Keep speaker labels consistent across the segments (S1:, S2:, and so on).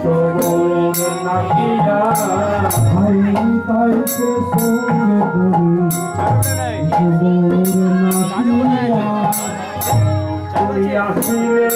S1: সবর নাকিয়া
S2: ভাই তাইকে সঙ্গে করি
S1: আসিলে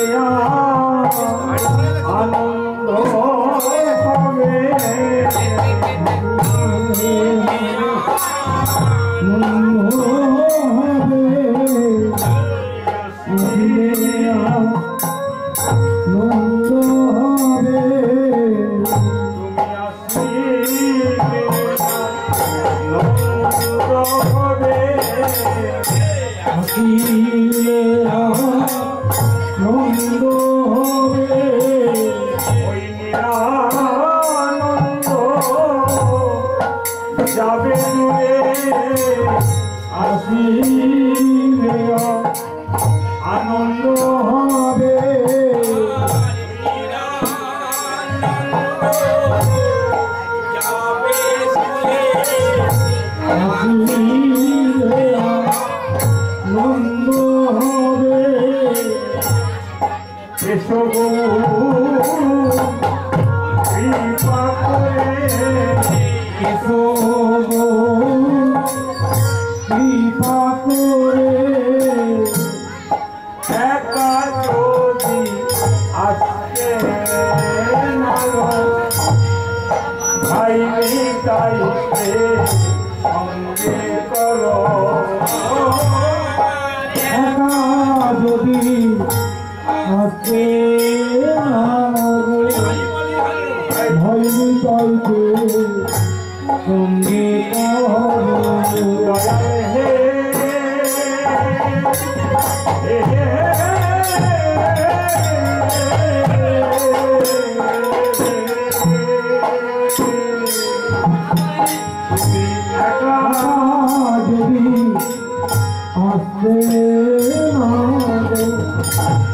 S1: আনন্দ হবে যাবে আসিলে আনন্দ হবে আনন্দ হবে এসো কৃপা করে এসো কৃপা করে একা যদি আসতে ভাই তাইতে সঙ্গে করো
S2: একা যদি আসতে ভয়নি তাইকে সঙ্গে যদি আসতে ভাইনি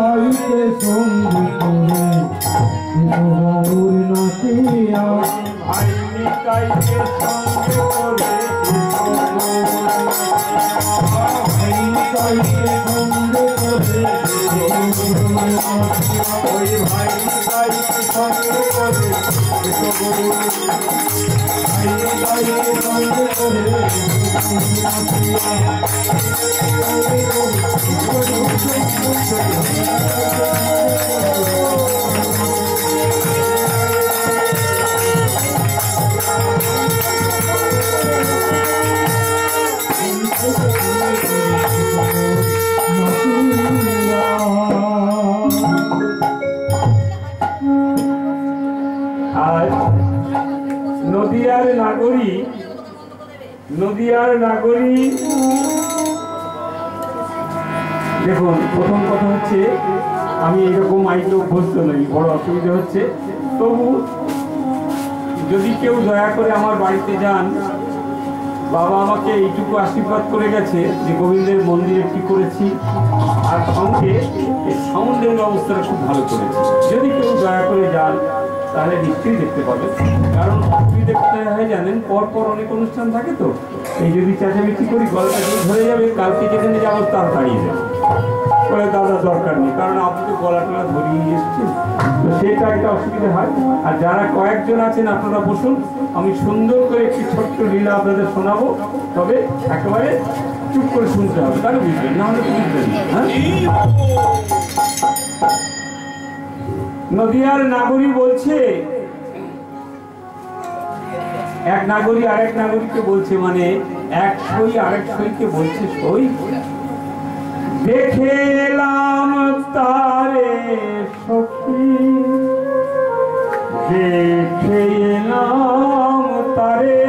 S2: তাইকে সঙ্গে
S1: করো নদিয়ার নাগরী দেখুন প্রথম কথা হচ্ছে আমি এরকম আইতে অভ্যস্ত নই, বড় অসুবিধা হচ্ছে। তবু যদি কেউ দয়া করে আমার বাড়িতে যান, বাবা আমাকে এইটুকু আশীর্বাদ করে গেছে যে গোবিন্দের মন্দির একটি করেছি আর সঙ্গে এই সাউন্ডের ব্যবস্থাটা খুব ভালো করেছি। যদি কেউ দয়া করে যান তাহলে নিশ্চয়ই দেখতে পাবেন, কারণ আপনি দেখতে হয় জানেন পরপর অনেক অনুষ্ঠান থাকে, তো এই যদি চেঁচামেচি করি গলাটা ধরে যাবে, কালকে যেখানে যাবো তার দাঁড়িয়ে যাবে, বলে দাদা দরকার নেই, কারণ আপনি তো গলা টলা ধরিয়ে এসছেন, তো সেটা একটা অসুবিধা হয়। আর যারা কয়েকজন আছেন আপনারা বসুন, আমি সুন্দর করে একটি ছোট্ট লীলা আপনাদের শোনাবো, তবে একেবারে চুপ করে শুনতে হবে, তাহলে বুঝবেন, না হলে বুঝবেন। হ্যাঁ, নদিয়ার নাগরী বলছে এক নাগরিক আরেক নাগরিককে বলছে, মানে এক সই আরেক সইকে বলছে, সই দেখে এলাম তারে সখী, দেখে এলাম তারে,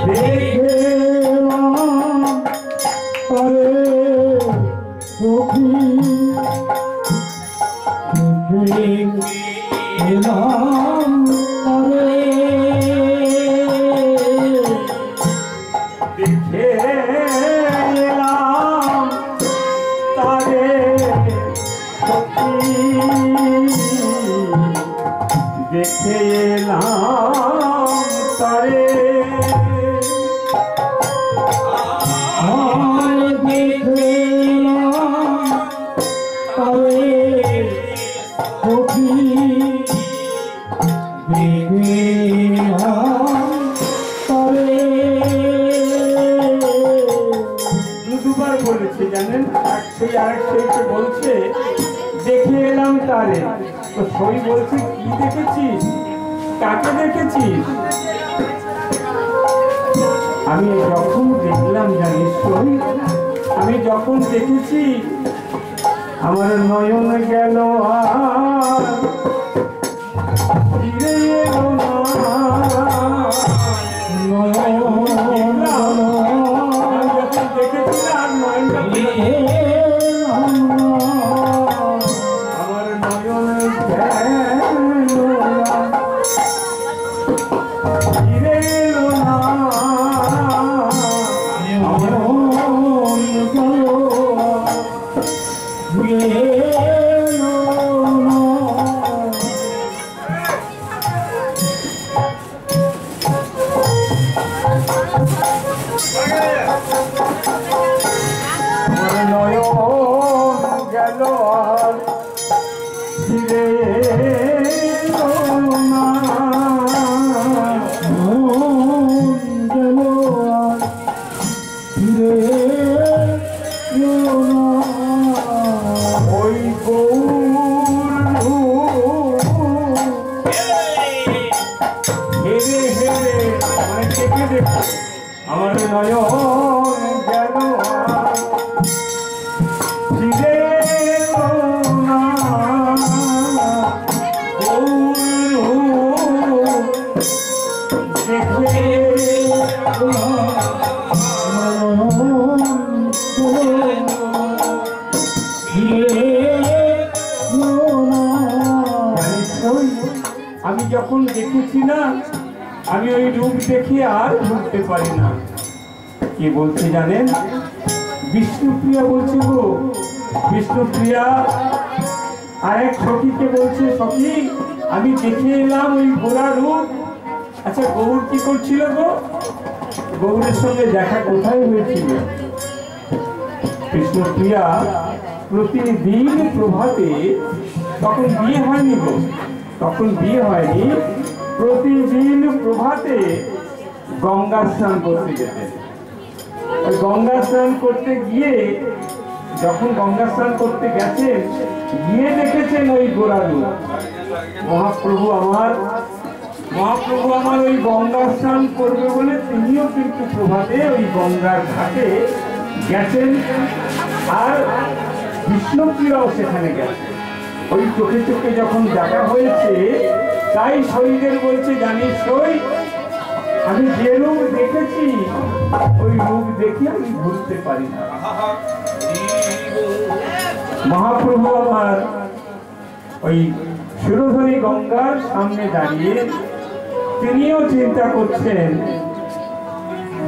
S2: দেখে এলাম তারে সখী, দেখে এলাম তারে,
S1: দেখে এলাম তারে সখী, দেখে এলাম তারে,
S2: দেখে এলাম তারে সখী, দেখে এলাম তারে।
S1: দুবার বলেছে জানেন, এক সই আরেক সইকে বলছে দেখে এলাম তারে, তো সই বলছে কি দেখেছিস, কাকে দেখেছিস? আমি যখন দেখলাম জানিস সই, আমি যখন দেখেছি আমার নয়ন গেল আর ফিরে এলো না,
S2: নয়ন
S1: আমি যখন দেখেছি আর নয়নটা ফিরে আমার নয়ন গেল আর ফিরে এলো না, আমার নয়ন গেল আর ফিরে এলো না, ওই গৌর হেরে হেরে মানে কেটে দেখে আমার নয়ন গেল আর ফিরে এলো না, গৌর দেখে আমি যখন দেখেছি না, আমি ওই রূপ দেখে আর ভুলতে পারি না। কি বলছে জানেন, বিষ্ণুপ্রিয়া বলছে গো, বিষ্ণুপ্রিয়া আরেক সখীকে বলছে, সখী আমি দেখে এলাম ওই ঘোড়া রূপ। আচ্ছা গৌর কি করছিল গো? গৌরের সঙ্গে দেখা কোথায় হয়েছিল? বিষ্ণুপ্রিয়া প্রতিদিন প্রভাতে, তখন বিয়ে হয়নি গো, তখন বিয়ে হয়নি, প্রতিদিন প্রভাতে গঙ্গা স্নান করতে যেতেন। ওই গঙ্গা স্নান করতে গিয়ে, যখন গঙ্গা স্নান করতে গেছেন, গিয়ে দেখেছেন ওই গোড়া রূপ। মহাপ্রভু আমার ওই গঙ্গা স্নান করবে বলে তিনিও কিন্তু প্রভাতে ওই গঙ্গার ঘাটে গেছেন, আর বিষ্ণুপ্রিয়াও সেখানে গেছে। ওই চোখে চোখে যখন দেখা হয়েছে, তাই শরীরের বলছে, জানিস সই আমি যে রূপ দেখেছি ওই রূপ দেখে আমি ভুলতে পারি না। মহাপ্রভু আমার ওই সুরধনী গঙ্গার সামনে দাঁড়িয়ে তিনিও চিন্তা করছেন,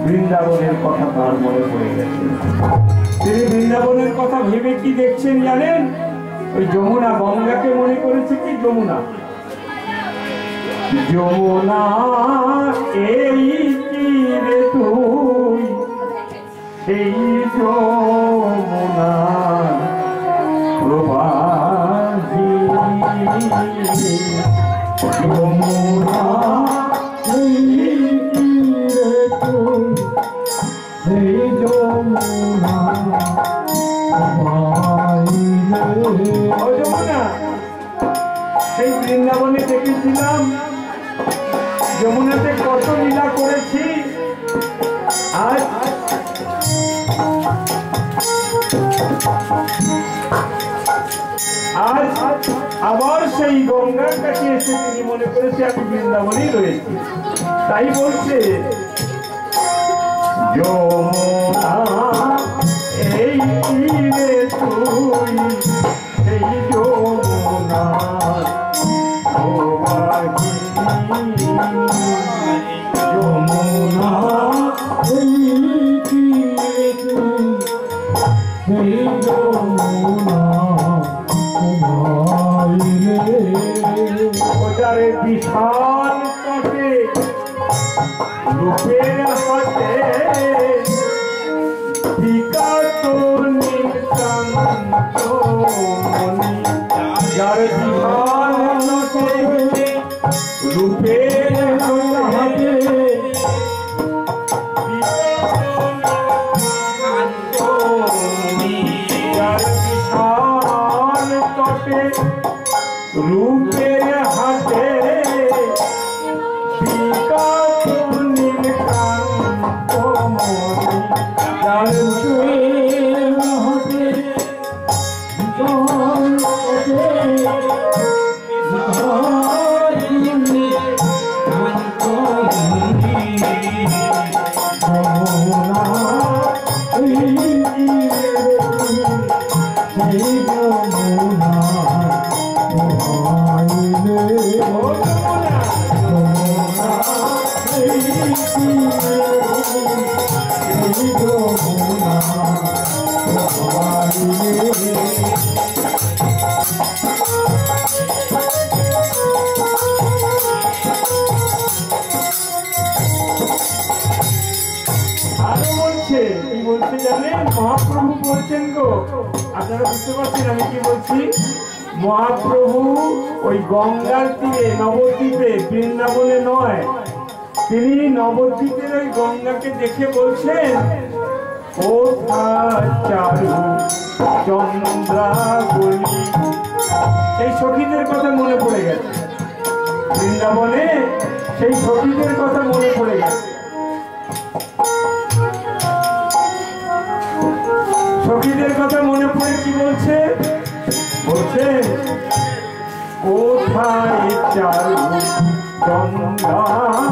S1: বৃন্দাবনের কথা তার মনে পড়ে গেছে। তিনি বৃন্দাবনের কথা ভেবে কি দেখছেন জানেন? ওই যমুনা, গঙ্গাকে মনে করেছে কি যমুনা, যমুনা এই কি রে তুই, সেই যমুনা প্রবাহী, যমুনা
S2: এই কি রে তুই, সেই যমুনা
S1: ও যমুনা, সেই বৃন্দাবনে দেখেছিলাম যমুনাতে কত লীলা করেছি। আজ আবার সেই গঙ্গার কাছে এসে তিনি মনে করেছে আমি বৃন্দাবনেই রয়েছি। তাই বলছে যমুনা এই তীরে তুই সেই যমুনা
S2: যমুনা এই তীরে তুই সেই যমুনা
S1: ওটারে বিশাল তটে রূপের হাতে বিকাত নীলকান্ত মণি, যার বিশাল তটে রূপের হাতে রূপের হাতে বিকাত নীলকান্ত মণি, যার রূপের হাতে কি বলছে জানেন? মহাপ্রভু বলছেন গো, আপনারা বুঝতে পারছেন আমি কি বলছি? মহাপ্রভু ওই গঙ্গার তীরে নবদ্বীপে, বৃন্দাবনে নয়, তিনি নবদ্বীপের ওই গঙ্গাকে দেখে বলছেন ও চারু চন্দ্রাবলী। সেই সখীদের কথা মনে পড়ে গেছে, বৃন্দাবনে সেই সখীদের কথা মনে পড়ে গেছে। সখীদের কথা মনে পড়ে কি বলছে? বলছে কোথায় চারু চন্দ্রাবলী,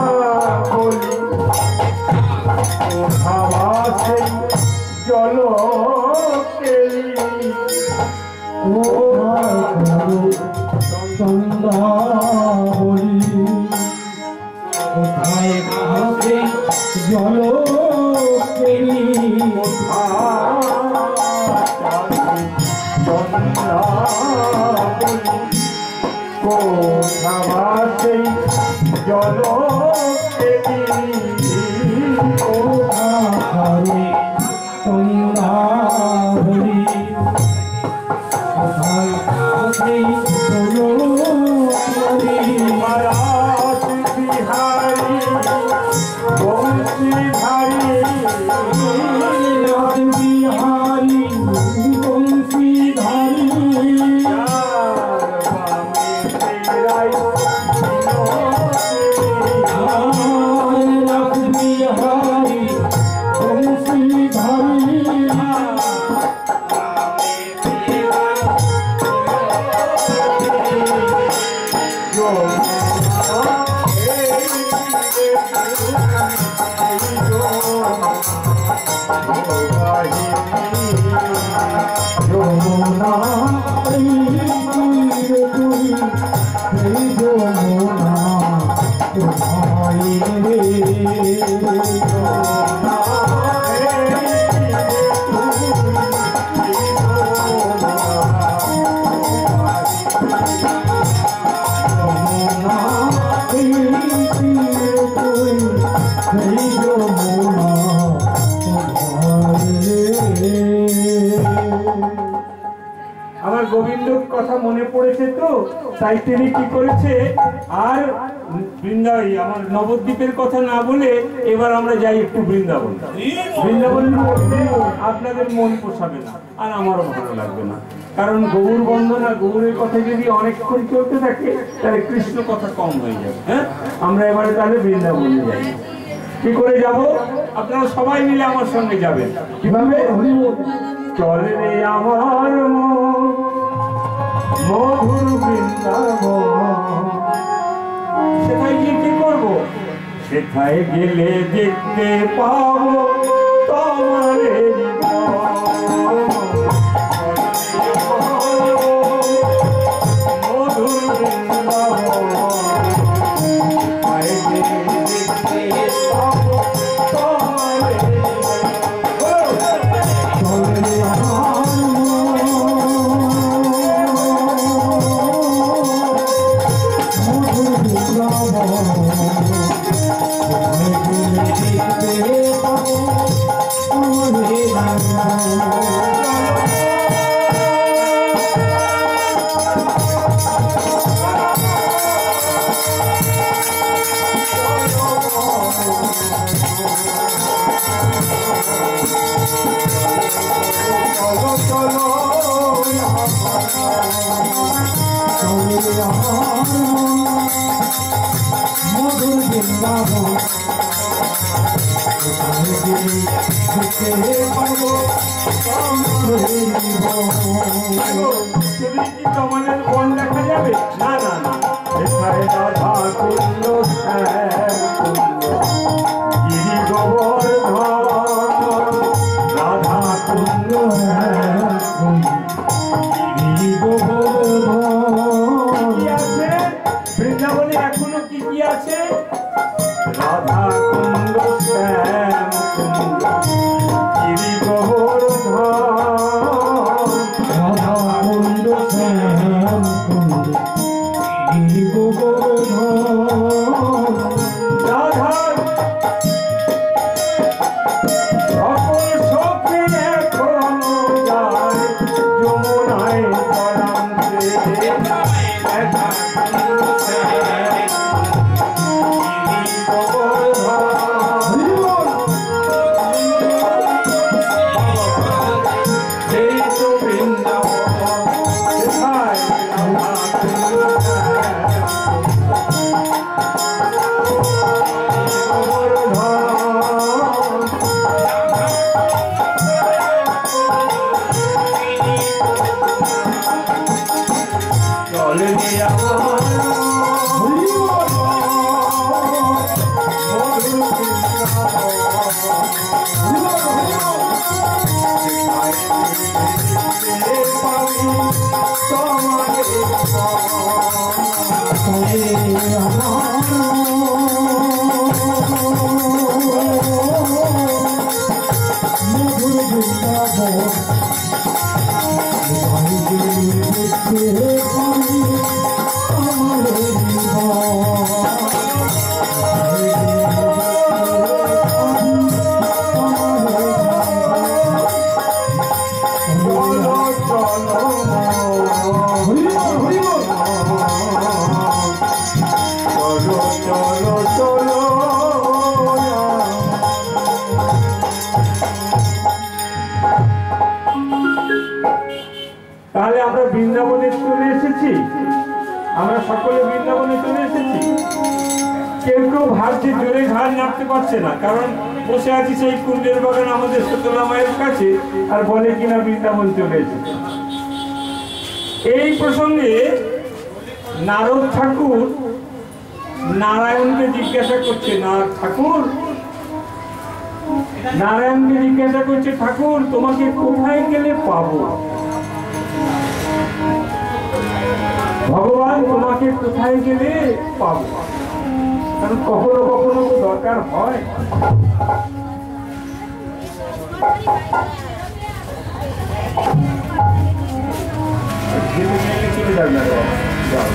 S1: কোথাও সেই জল
S2: চন্দ্রাবলী, কোথায় ভাবে জল
S1: কোথায় জল
S2: চন্দ্রাবলী, কোথায়
S1: রাস বিহারী বংশীধারী,
S2: রাস বিহারী বংশীধারী, যমুনা যমুনা
S1: আমার গোবিন্দর কথা মনে পড়েছে তো, তাই তিনি কি করেছে আর বৃন্দাবন আমার নবদ্বীপের কথা না বলে এবার আমরা যাই একটু বৃন্দাবন। বৃন্দাবনের মধ্যে আপনাদের মন পোষাবে না আর আমারও ভালো লাগবে না, কারণ গৌর বন্দনা গৌরের কথা যদি অনেকক্ষণ চলতে থাকে তাহলে কৃষ্ণ কথা কম হয়ে যাবে। হ্যাঁ, আমরা এবারে তাহলে বৃন্দাবনে যাই। কি করে যাব? আপনারা সবাই মিলে আমার সঙ্গে যাবেন। কিভাবে? চলে রে আমার মধুর বৃন্দাবন। সেখানে গিয়ে কি করবো? সেখানে গেলে দেখতে পাবো তোমার মধুর বৃন্দাবন। কমলের বন দেখা যাবে? না না না, এখানে রাধা কুণ্ড গিরি গোবর্ধন। রাধা কুণ্ড গিরি গোবর্ধন। কি আছে বৃন্দাবনে? এখনো কি কি আছে? রাধা কুণ্ড শ্যাম কুণ্ড গিরি গোবর্ধন। রাধা কুণ্ড শ্যাম কুণ্ড গিরি গোবর্ধন। রাধা সকল সখী এখনো যায় যমুনায় পরান্তে। রাধা কুণ্ড শ্যাম গিরি গোবর্ধন। এই তো বৃন্দাবন, সেথায় রাধা কুণ্ড চলে তাহলে আমরা বৃন্দাবনে চলে এসেছি। আমরা সকলে বৃন্দাবনে চলে এসেছি। কেউ কেউ ভাবছে জোরে ঘাড় নাড়তে পারছে না, কারণ বসে আছি সেই কুণ্ডের বাগান আমাদের শীতলা মায়ের কাছে, আর বলে কিনা বৃন্দাবন চলে এসেছে। এই প্রসঙ্গে নারদ ঠাকুর নারায়ণকে জিজ্ঞাসা করছে, নারায়ণকে জিজ্ঞাসা করছে, ঠাকুর তোমাকে কোথায় গেলে পাবো? ভগবান তোমাকে কোথায় গেলে পাবো? কারণ কখনো কখনো তো দরকার হয়। চলে যাবে না, যাও যাও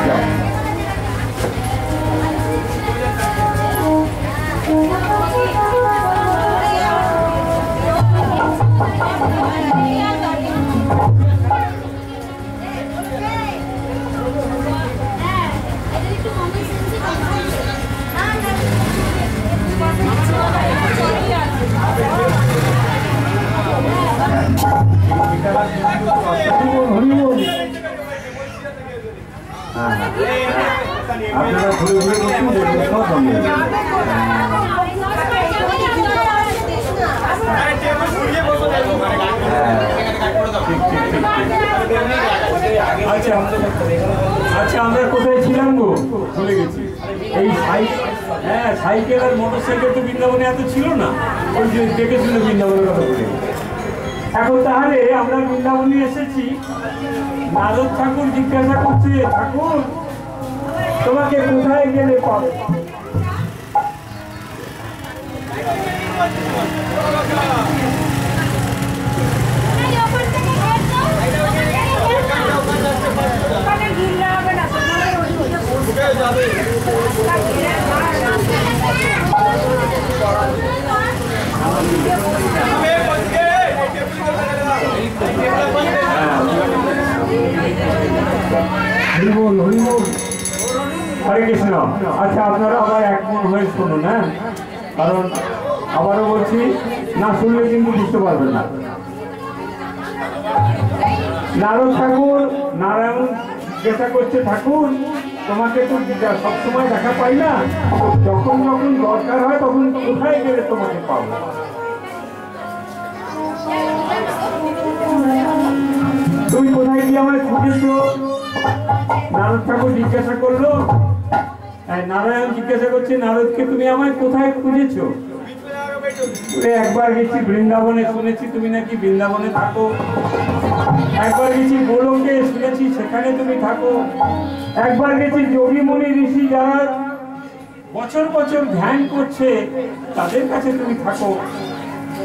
S1: যাও। আপনারা ঘুরে ঘুরে বসুন, দেখবেন সব বন্ধ হয়ে যাবে। আচ্ছা, আমরা কোথায় ছিলাম গো, ভুলে গেছি। এই সাইকেল আর মোটর সাইকেল তো বৃন্দাবনে এত ছিল না, ওই যে দেখেছিল বৃন্দাবনের কথা বলে। এখন তাহলে আমরা বৃন্দাবনে এসেছি, নারদ ঠাকুর জিজ্ঞাসা করছে, ঠাকুর তোমাকে কোথায় গেলে পাবে? হরে কৃষ্ণ। আচ্ছা, আপনারা আবার একমত হয়ে শুনুন, হ্যাঁ, কারণ আবারও বলছি, না শুনলে কিন্তু বুঝতে পারবেন না। নারদ ঠাকুর নারায়ণ জিজ্ঞাসা করছে, ঠাকুর তোমাকে তো সবসময় দেখা পাই না, যখন যখন দরকার হয় তখন কোথায় গেলে তোমাকে পাবো? তুমি কোথায় গিয়ে আমায় খুঁজেছো? নারদ ঠাকুর জিজ্ঞাসা করলো, নারায়ণ জিজ্ঞাসা করছে নারদকে, তুমি আমায় কোথায় খুঁজেছো? একবার গেছি বৃন্দাবনে, শুনেছি তুমি নাকি বৃন্দাবনে থাকো। একবার গেছি গোলকে, শুনেছি সেখানে তুমি থাকো। একবার গেছি যোগী মুনি ঋষি যারা বছর বছর ধ্যান করছে তাদের কাছে তুমি থাকো,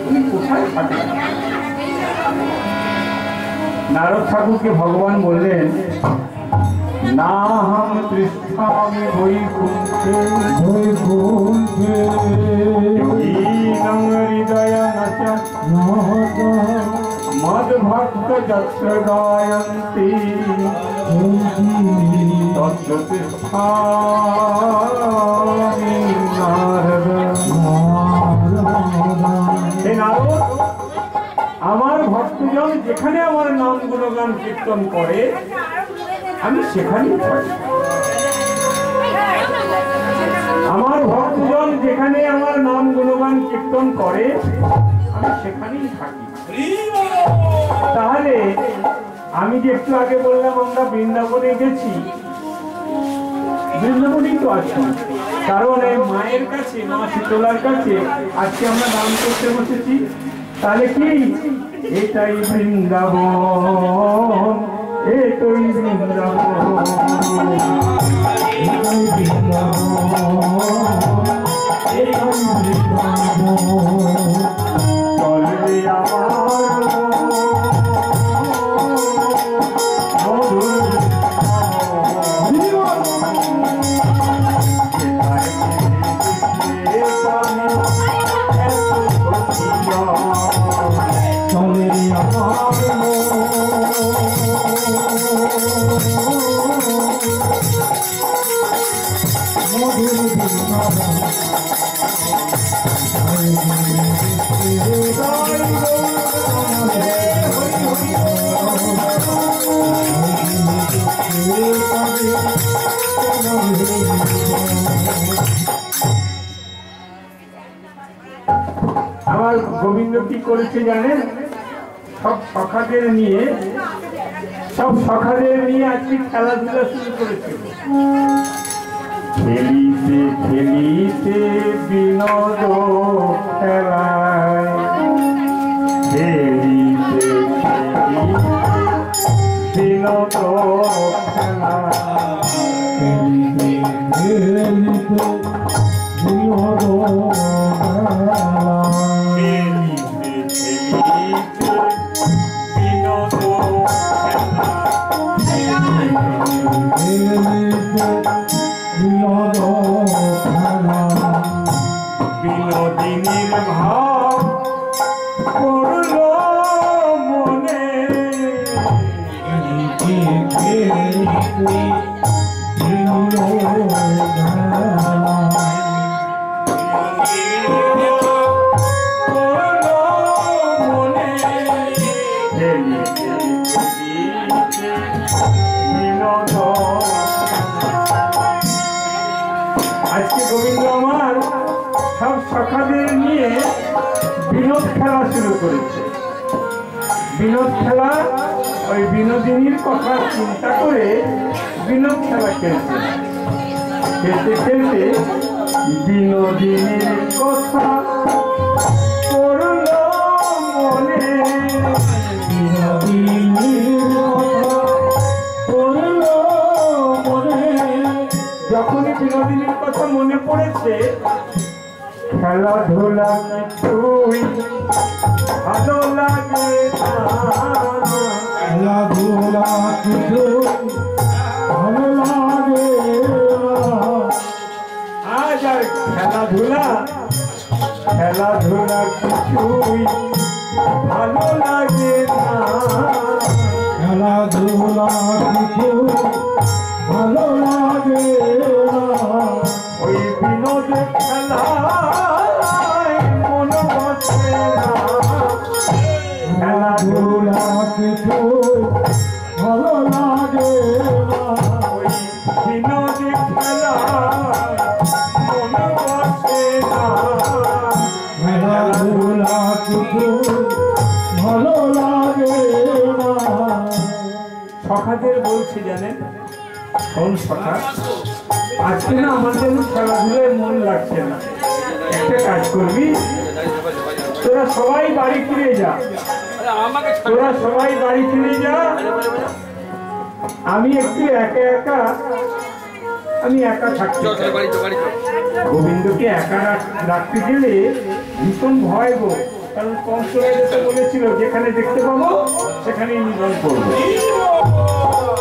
S1: তুমি কোথায় থাকো? নারদ ঠাকুরকে ভগবান বললেন, না হাম তৃষ্ণামি বৈকুণ্ঠে বৈকুণ্ঠে হৃদয় নচ মদ ভক্ত যত্র গায়ন্তি তৎস্থামি নারদ। হে নারদ, আমার ভক্তজন যেখানে আমার নাম গুণগান কীর্তন করে আমি সেখানেই থাকি। আমার ভক্তজন যেখানে আমার নাম গুণগান কীর্তন করে আমি সেখানেই থাকি। তাহলে আমি যে একটু আগে বললাম আমরা বৃন্দাবনে গেছি, বৃন্দাবনেই তো আছি, কারণ এই মায়ের কাছে, মা শীতলার কাছে আজকে আমরা নাম করতে বসেছি। তাহলে কি এটাই বৃন্দাবন, এটাই বৃন্দাবন, এটাই বৃন্দাবন, এটাই বৃন্দাবন। চলবে আমার মধুর চলে আমার আমার গোবিন্দ কি করেছে জানেন? সব সখাদের নিয়ে আজকে খেলাধুলা শুরু করেছে। খেলিতে খেলিতে বিনোদ খেলায়, খেলিতে খেলিতে বিনোদ বিনোদিনীর ভাব করল মনে, খেলিতে খেলিতে বিনোদন। আজকে গোবিন্দ আমার সব সখাদের নিয়ে বিনোদ খেলা শুরু করেছে। বিনোদ খেলা ওই বিনোদিনীর কথা চিন্তা করে বিনোদ খেলা খেলছে। খেলতে খেলতে বিনোদিনীর কথা করল মনে,
S2: বিনোদিনীর কথা করল মনে।
S1: যখনই বিনোদিনীর কথা মনে পড়েছে, খেলাধুলা কিছুই ভালো লাগে না,
S2: খেলাধুলা কিছু ভালো লাগে না।
S1: আজ আর খেলাধুলা খেলাধুলা কিছুই ভালো লাগে না,
S2: খেলাধুলা কিছু ভালো লাগে না।
S1: ওই বিনোদ খেলায় মন বসে না,
S2: খেলাধুলা কিছু ভালো লাগে না।
S1: ওই বিনোদ খেলায় মন বসে না,
S2: খেলাধুলা কিছু ভালো লাগে না।
S1: সখাদের বলছি জানেন, কোন সখা আজকে না আমার যেন খেলাধুলায় মন লাগছে না। একটা কাজ করবি, তোরা সবাই বাড়ি ফিরে যা, তোরা সবাই বাড়ি ফিরে যা। আমি একটু আমি একা থাকতে চাই। গোবিন্দকে একা রাখতে গেলে ভীষণ ভয় গো, কারণ কংসরা যেতে বলেছিল যেখানে দেখতে পাবো সেখানেই নিধন করবো।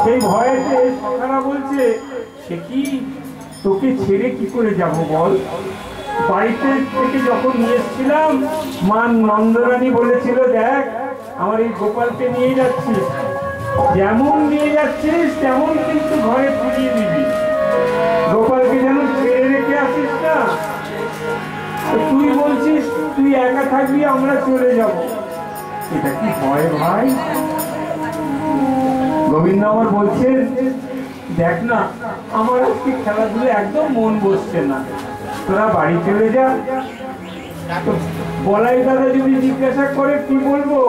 S1: সেই ভয়েতে সখারা বলছে, সে কি তোকে ছেড়ে কি করে যাব বল? বাড়িতে থেকে যখন নিয়ে এসেছিলাম, মা নন্দরানী বলেছিল, দেখ আমার এই গোপালকে নিয়ে যাচ্ছিস, যেমন নিয়ে যাচ্ছিস তেমন কিন্তু ঘরে পুজিয়ে দিবি, গোপালকে যেন ছেড়ে রেখে আসিস না। তুই বলছিস তুই একা থাকবি, আমরা চলে যাব, এটা কি হয় ভাই? গোবিন্দ আমার বলছেন, দেখ না আমার আজকে খেলাধুলো একদম মন বসছে না, তোরা বাড়ি চলে যা। বলাই দাদা যদি জিজ্ঞাসা করে কি বলবো,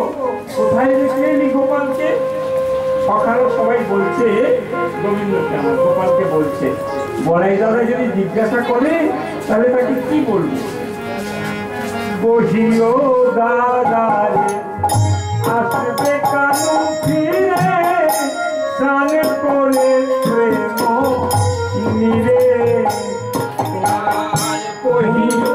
S1: কোথায় রেখে এলি গোপালকে? সকালে সবাই বলছে গোবিন্দকে, আমার গোপালকে বলছে। বলাই দাদা যদি জিজ্ঞাসা করে তাহলে তাকে কি বলবো? বহিও দাদারে আসবে কানু ফিরে, স্নান করে প্রেম নিরে, বহিও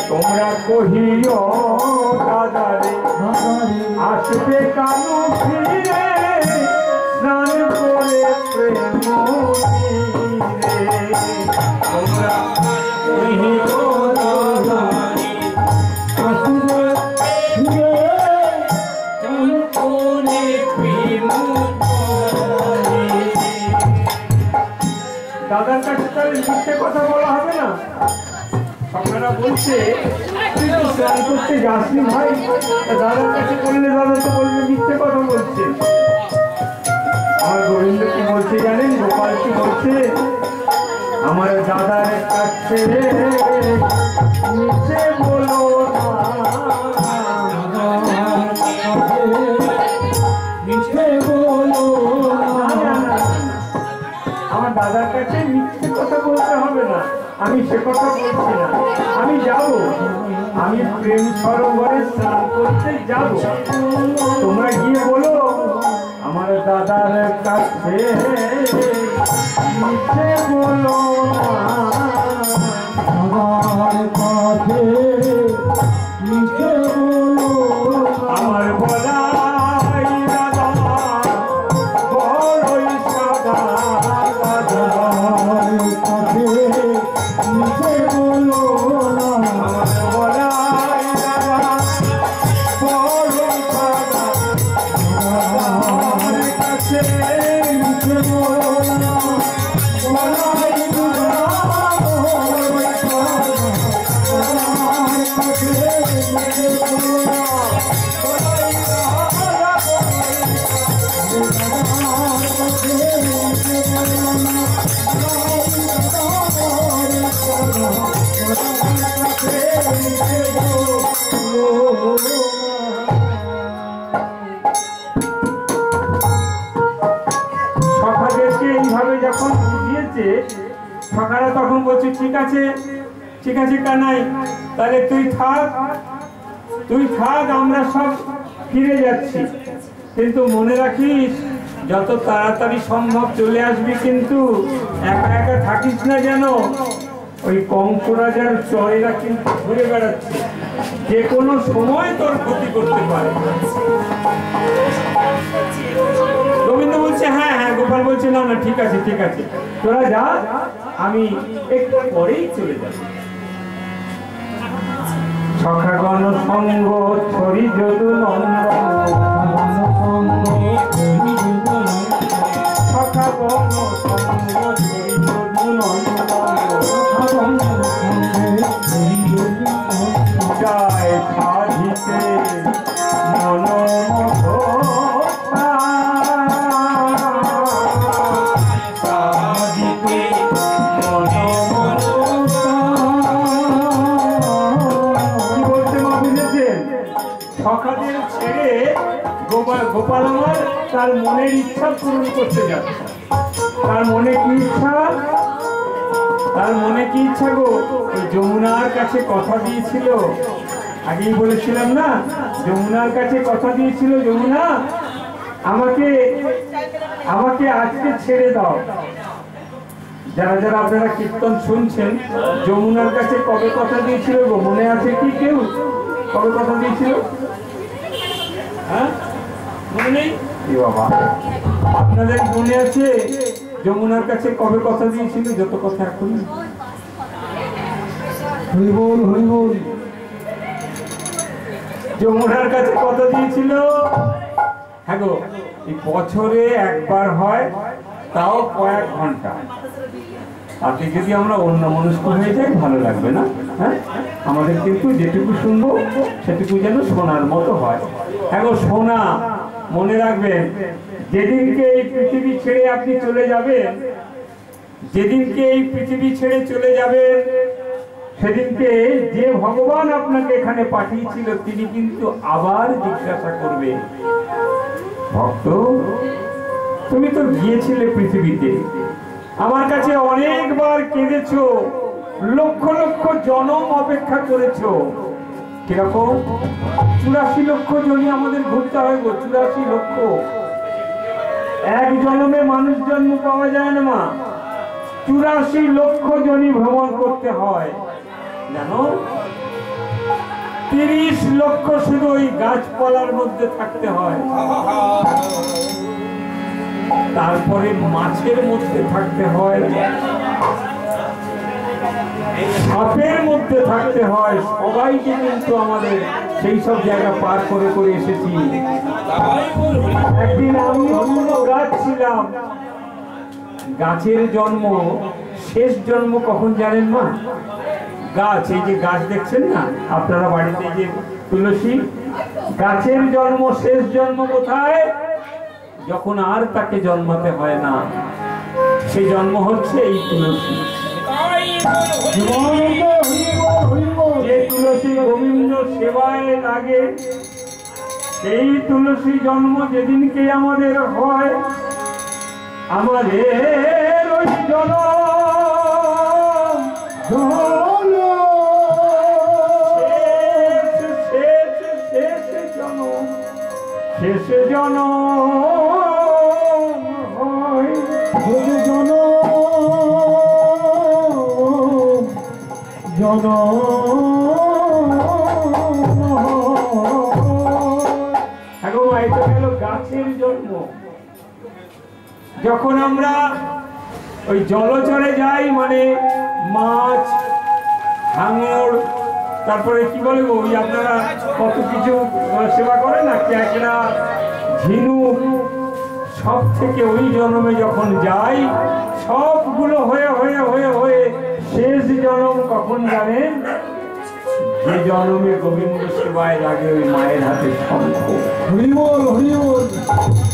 S1: তোমরা কহিও দাদারে আসবে কানু ফিরে, স্নান করে প্রেম নিরে, তোমরা কহিও দাদারে আসবে করে প্রেম। দাদার কাছে তাহলে মিথ্যে কথা বলা হবে না। আপনারা বলছে তুই তো স্নান করতে যাসনি ভাই, দাদার কাছে বললে দাদা তো বলবে মিথ্যে কথা বলছে। আমার গোবিন্দ কি বলছে জানেন? গোপাল কি বলছে? আমার দাদার কাছে মিথ্যে বলো না,
S2: মিথ্যে বলো না।
S1: আমার দাদার কাছে মিথ্যে কথা বলতে হবে না, আমি সে কথা বলছি না। আমি যাব, আমি প্রেম সরোবরে স্নান করতে যাব। তোমরা গিয়ে বলো আমার দাদার কাছে মিথ্যে বলো না,
S2: আমার কাছে মিথ্যে বলো না।
S1: আমার বলাই দাদা বড়ই সাদা,
S2: আমার কাছে মিথ্যে বলো না।
S1: আমার বলাই দাদা বড়ই সাদা, আমার কাছে
S2: মিছে বলো না গলায়
S1: সখাদেরকে এইভাবে যখন বুঝিয়েছে, সখারা তখন বলছে ঠিক আছে কানাই, তাহলে তুই থাক, আমরা সব ফিরে যাচ্ছি, কিন্তু মনে রাখিস যত তাড়াতাড়ি সম্ভব চলে আসবি, কিন্তু একা একা থাকিস না যেন। ওই কঙ্করাজার চরেরা কিন্তু ঘুরে বেড়াচ্ছে, যে কোনো সময় তোর ক্ষতি করতে পারে। গোবিন্দ বলছে হ্যাঁ, গোপাল বলছে না ঠিক আছে তোরা যা, আমি একটু পরেই চলে যাব। সখাগণ সঙ্গ ছড়ি যদু নন্দন, সখাগণ সঙ্গ ছড়ি যদু নন্দন, যায় সাধিতে মনোমোহ সখাদের ছেড়ে গোপাল আমার তার মনের ইচ্ছা পূরণ করতে যাচ্ছে। তার মনে কি ইচ্ছা গো? ওই যমুনার কাছে কথা দিয়েছিল, আগেই বলেছিলাম না, যমুনার কাছে কথা দিয়েছিল, যমুনা আমাকে আজকে ছেড়ে দাও। যারা আপনারা কীর্তন শুনছেন, যমুনার কাছে কবে কথা দিয়েছিল গো? মনে আছে কি কেউ? কবে কথা দিয়েছিল? হ্যাঁ, মনে নেই বাবা? আপনাদের মনে আছে যমুনার কাছে কবে কথা দিয়েছিল? যত কথা এখন হরিবল যমুনার কাছে কথা দিয়েছিল। হ্যাঁ গো, এই বছরে একবার হয়, তাও কয়েক ঘন্টা। তাতে যদি আমরা অন্য মনস্ক হয়ে যাই ভালো লাগবে না। হ্যাঁ, আমাদের কিন্তু যেটুকু শুনবো সেটুকু যেন শোনার মতো হয়। হ্যাঁ গো, শোনা মনে রাখবেন, যেদিনকে এই পৃথিবী ছেড়ে আপনি চলে যাবেন, সেদিনকে যে ভগবান আপনাকে এখানে পাঠিয়েছিল তিনি কিন্তু আবার জিজ্ঞাসা করবে, ভক্ত তুমি তো গিয়েছিলে পৃথিবীতে, আমার কাছে অনেকবার কেঁদেছো, লক্ষ লক্ষ জনম অপেক্ষা করেছো। কিরকম? 84 লক্ষ জনই আমাদের ঘুরতে হয় গো, 84 লক্ষ। এক জন্মে মানুষ জন্ম পাওয়া যায় না মা, 84 লক্ষ জনই ভ্রমণ করতে হয় জানো। 30 লক্ষ শুধু ওই গাছপালার মধ্যে থাকতে হয়, তারপরে মাছের মধ্যে থাকতে হয়, সাপের মধ্যে থাকতে হয়। সবাইকে কিন্তু আমাদের সেই সব জায়গা পার করে করে এসেছি। একদিন আমিও কোনো গাছ ছিলাম, গাছের জন্ম, শেষ জন্ম কখন জানেন মা? গাছ, এই যে গাছ দেখছেন না আপনারা বাড়িতে, যে তুলসী গাছের জন্ম, শেষ জন্ম কোথায়? যখন আর তাকে জন্মাতে হয় না, সেই জন্ম হচ্ছে এই তুলসী। যে তুলসী গোবিন্দ সেবায় লাগে, সেই তুলসী জন্ম যেদিনকে আমাদের হয়, আমাদের ওই শেষ জনম হয়। এটা গেল গাছের জন্ম। যখন আমরা ওই জলচরে যাই, মানে মাছ, হাঙর, তারপরে কি বলে ওই আপনারা কত কিছু সেবা করে না, ক্যাকড়া, ঝিনুক, সব থেকে ওই জন্মে যখন যাই সবগুলো হয়ে হয়ে হয়ে হয়ে শেষ জন্ম কখন জানেন? যে জন্মে গোবিন্দ সেবায় লাগে ওই মায়ের হাতে শঙ্খ।
S2: হরিবল হরিবল।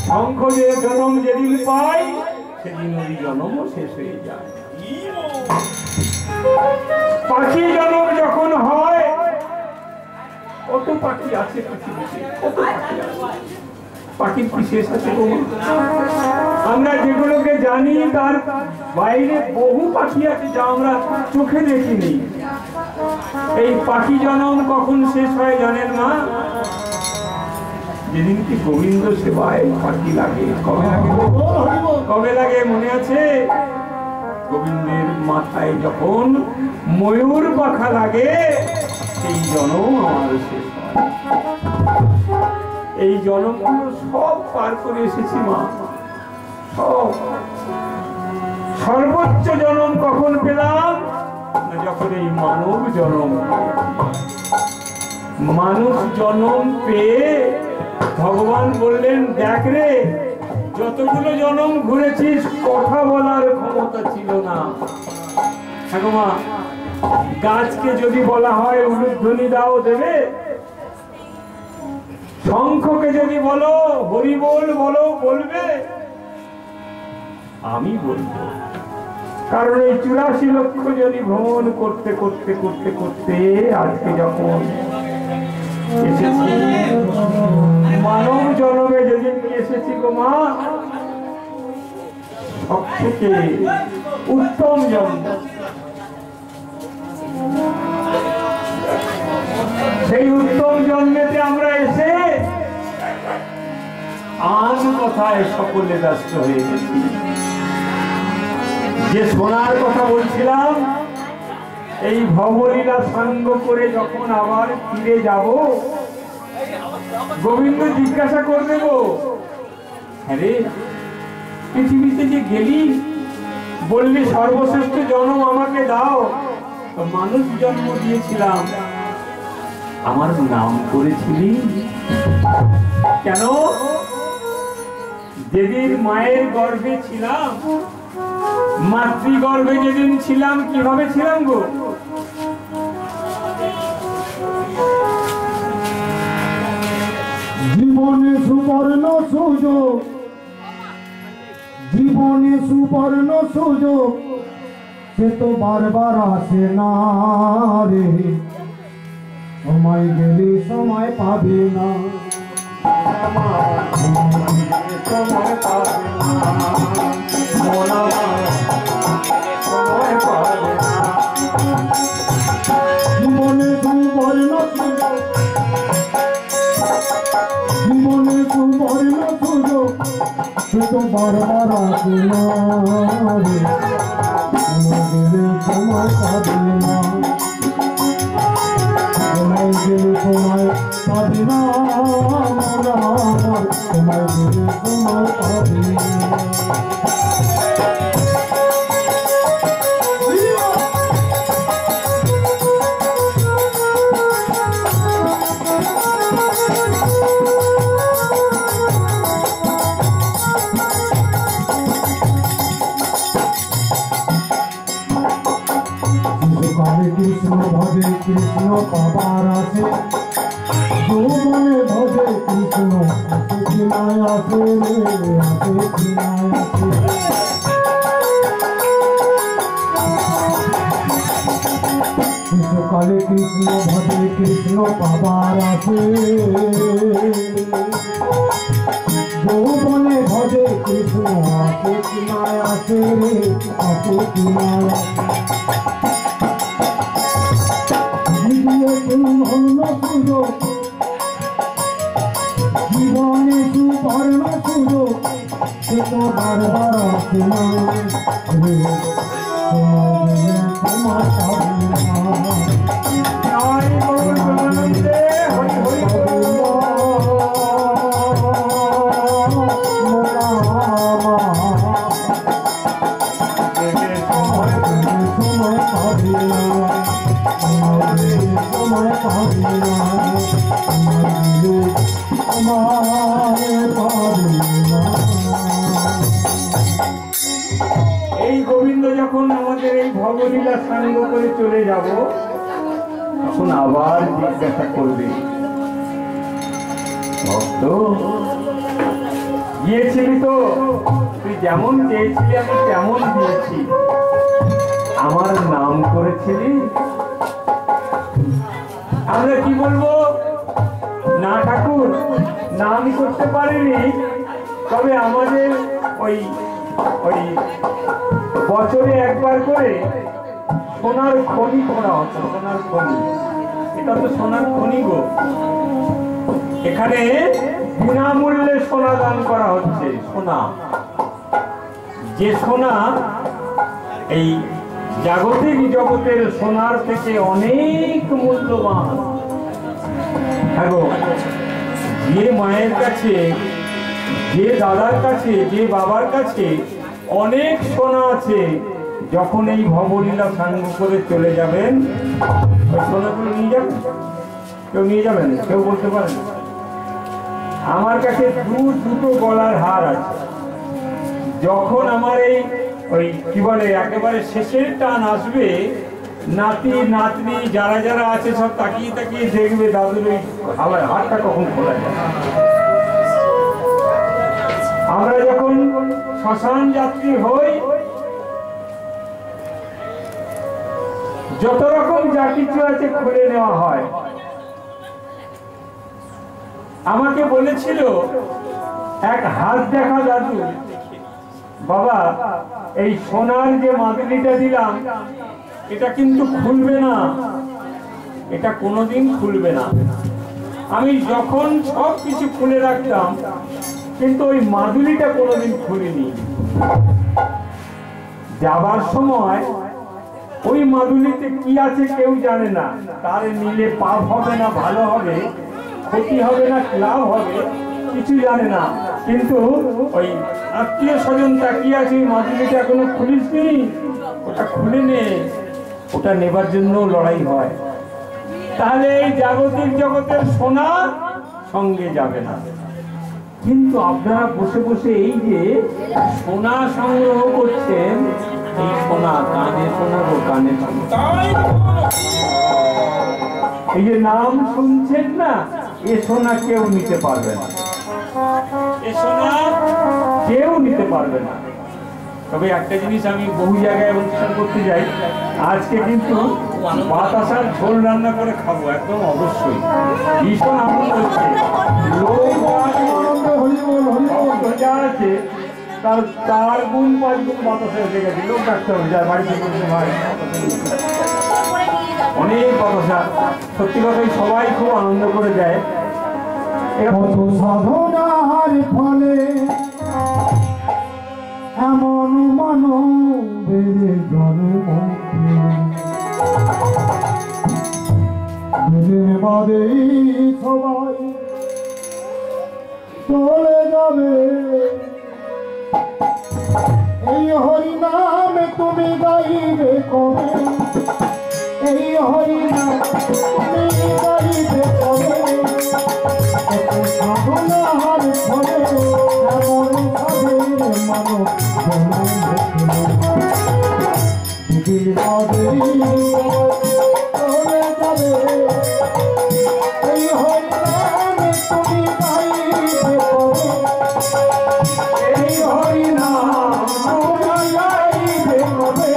S1: শঙ্খ যে জন্ম যেদিন পাই সেদিন ওই জন্মও শেষ হয়ে যায়। পাখি জন্ম যখন হয়, কত পাখি আছে পৃথিবীতে, কত পাখি আছে, পাখির কি শেষ আছে? আমরা যেগুলোকে জানি তার বাইরে বহু পাখি আছে যা আমরা চোখে দেখিনি। এই পাখি জন্ম কখন শেষ হয় জানেন না? যেদিন কি গোবিন্দ সেবায় পাখি লাগে। কবে লাগে? কবে লাগে মনে আছে? গোবিন্দের মাথায় যখন ময়ূর পাখা লাগে সেই জন্ম আমার শেষ হয়। এই জন্মগুলো সব পার করে এসেছি মা, সব। সর্বোচ্চ জন্ম কখন পেলাম? যখন এই মানব জন্ম। মানুষ জন্ম পেয়ে ভগবান বললেন, দেখ রে, যতগুলো জন্ম ঘুরেছিস কথা বলার ক্ষমতা ছিল না। ঠাকুমা, গাছকে যদি বলা হয় উলুধ্বনি দাও দেবে? শঙ্খকে যদি বলো হরি বল বলো বলবে? আমি বলবো, কারণ এই 84 লক্ষ জনি ভ্রমণ করতে করতে করতে করতে আজকে যখন এসেছি মানব জন্মে, যেদিন এসেছি গো মা, সব থেকে উত্তম জন্ম। সেই উত্তম জন্মেতে আমরা এসে আন কথায় সকলে ব্যস্ত হয়ে গেছি। যে সোনার কথা বলছিলাম, এই ভবলীলা সাঙ্গ করে যখন আবার ফিরে যাব, গোবিন্দ জিজ্ঞাসা করবে, গো আরে পৃথিবীতে যে গেলি, বললি সর্বশ্রেষ্ঠ জন্ম আমাকে দাও, মানুষ জন্ম দিয়েছিলাম, আমার নাম করেছিলি কেন? যেদিন মায়ের গর্ভে ছিলাম, মাতৃগর্ভে যেদিন ছিলাম, কিভাবে ছিলাম গো?
S2: জীবনে সুবর্ণ সুযোগ, জীবনে সুবর্ণ সুযোগ, সে তো বারবার আসে না রে, সময় গেলে সময় পাবে না,
S1: সময় পাবে না, সময় পাবে না।
S2: জীবনে সুবর্ণ সুযোগ, জীবনে সুবর্ণ সুযোগ, সে তো বারবার আসে না রে, সময় গেলে সময় পাবে না, সময় গেলে সময় পাবে না, সময় গেলে সময় পাবে না। কৃষ্ণ ভজে কৃষ্ণ পাবার আছে, যৌবনে ভজে কৃষ্ণ আসে কিনায় আসে রে, আসে কিনায় আসে। শিশুকালে কৃষ্ণ ভজে কৃষ্ণ পাবার আছে, যৌবনে ভজে কৃষ্ণ আসে কিনায় আসে রে, আসে কিনায় আসে। জীবনে সুবর্ণ সুযোগ, সে তো বারবার আসে না রে, সময় পাবে না। আমার
S1: যখন আমাদের এই ভবলীলা সাঙ্গ করে চলে যাব, তখন আবার জিজ্ঞাসা করবে, ভক্ত গিয়েছিলি তো, তুই যেমন চেয়েছিলি আমি তেমন দিয়েছি, আমার নাম করেছিলি? আমরা কি বলবো, না ঠাকুর, নাম করতে পারিনি, তবে আমাদের ওই ওই বছরে একবার করে সোনার খনি করা হতো। সোনার খনি, এটা তো সোনার খনি গো, এখানে বিনামূল্যে সোনা দান করা হচ্ছে। সোনা, যে সোনা এই জাগতিক জগতের সোনার থেকে অনেক মূল্যবান। হ্যাঁ গো, যে মায়ের কাছে, যে দাদার কাছে, যে বাবার কাছে অনেক সোনা আছে, যখন এই ভবলীলা সাঙ্গ করে চলে যাবেন, ওই সোনাগুলো নিয়ে যাবেন? কেউ নিয়ে যাবেন? কেউ বলতে পারেন? আমার কাছে দুটো গলার হার আছে। যখন আমার এই ওই কি বলে একেবারে শেষের টান আসবে, নাতি নাতনি যারা যারা আছে সব তাকিয়ে তাকিয়ে দেখবে দাদুর ওই হাতটা কখন খোলা যায়। আমরা যখন শ্মশান যাত্রী হই, যত রকম যা কিছু আছে খুলে নেওয়া হয়। আমাকে বলেছিল এক হাত দেখা দাদু, বাবা এই সোনার যে মাদুলিটা দিলাম এটা কিন্তু খুলবে না, এটা কোনোদিন খুলবে না। আমি যখন সব কিছু খুলে রাখতাম, কিন্তু ওই মাদুলিটা কোনোদিন খুলিনি। যাবার সময় ওই মাদুলিতে কি আছে কেউ জানে না, তার নিলে পাপ হবে না ভালো হবে, ক্ষতি হবে না লাভ হবে, কিছু জানে না। কিন্তু ওই আত্মীয় স্বজন তাকিয়ে আছে, ওই মাদুলিটা এখনো খুলিসনি, ওটা খুলে নে, ওটা নেবার জন্য লড়াই হয়। তাহলে এই জাগতিক জগতের সোনা সঙ্গে যাবে না। কিন্তু আপনারা বসে বসে এই যে সোনা সংগ্রহ করছেন, এই সোনা কানে সোনা গো, কানে সোনা, এই যে নাম শুনছেন না, এ সোনা কেউ নিতে পারবে না, এ সোনা কেউ নিতে পারবে না। তবে একটা জিনিস আমি বহু জায়গায় অনুষ্ঠান করতে যাই, আজকে কিন্তু বাতাসার ঝোল রান্না করে খাবো, একদম অবশ্যই। ভীষণ আনন্দ হচ্ছে, লোক যা আছে তার 4 গুণ 5 গুণ বাতাসে এসে গেছে। লোক ডাকতে হবে, যায় বাড়িতে বলতে ভাই অনেক বাতাসা। সত্যি কথাই সবাই খুব আনন্দ করে যায়।
S2: কত সাধনার ফলে এমন মানবের জন্ম, দিনের বাদে সবাই চলে যাবে। এই হরি নামে তুমি গাইবে কবে, এই হরি নাম তুমি গাইবে কবে। সাধনার ফলে এমন সাধের মানব দিদির বাদে চলে যাবে। এই হরি নামে তুমি গাইবে কবে, এই হরি নাম তুমি গাইবে কবে।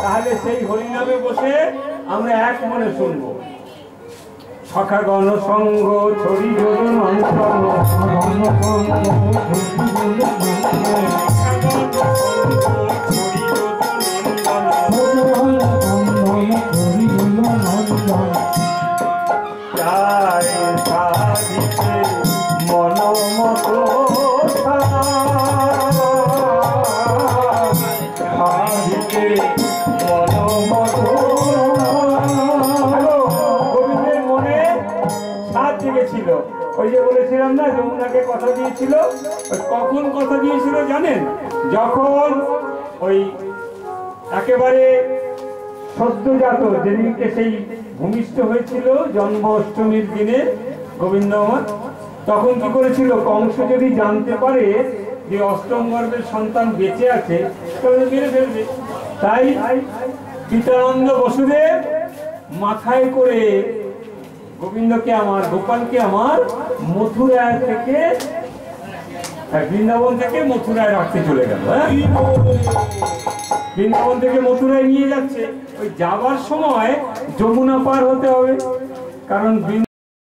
S1: তাহলে সেই হরিনামে বসে আমরা এক মনে শুনবো। সখা গণ সঙ্গ ছড়ি জোরন অন্তর যমুনাকে কথা দিয়েছিল। কখন কথা দিয়েছিল জানেন? যখন ওই একেবারে সদ্যজাত যেদিনকে সেই ভূমিষ্ঠ হয়েছিল জন্মাষ্টমীর দিনে গোবিন্দ আমার, তখন কি করেছিল, কংস যদি জানতে পারে যে অষ্টম গর্ভের সন্তান বেঁচে আছে তাহলে মেরে ফেলবে। তাই পিতানন্দ বসুদেব মাথায় করে গোবিন্দকে আমার, গোপালকে আমার মথুরা থেকে, বৃন্দাবন থেকে মথুরায় রাখতে চলে গেল। বৃন্দাবন থেকে মথুরায় নিয়ে যাচ্ছে, ওই যাবার সময় যমুনা পার হতে হবে, কারণ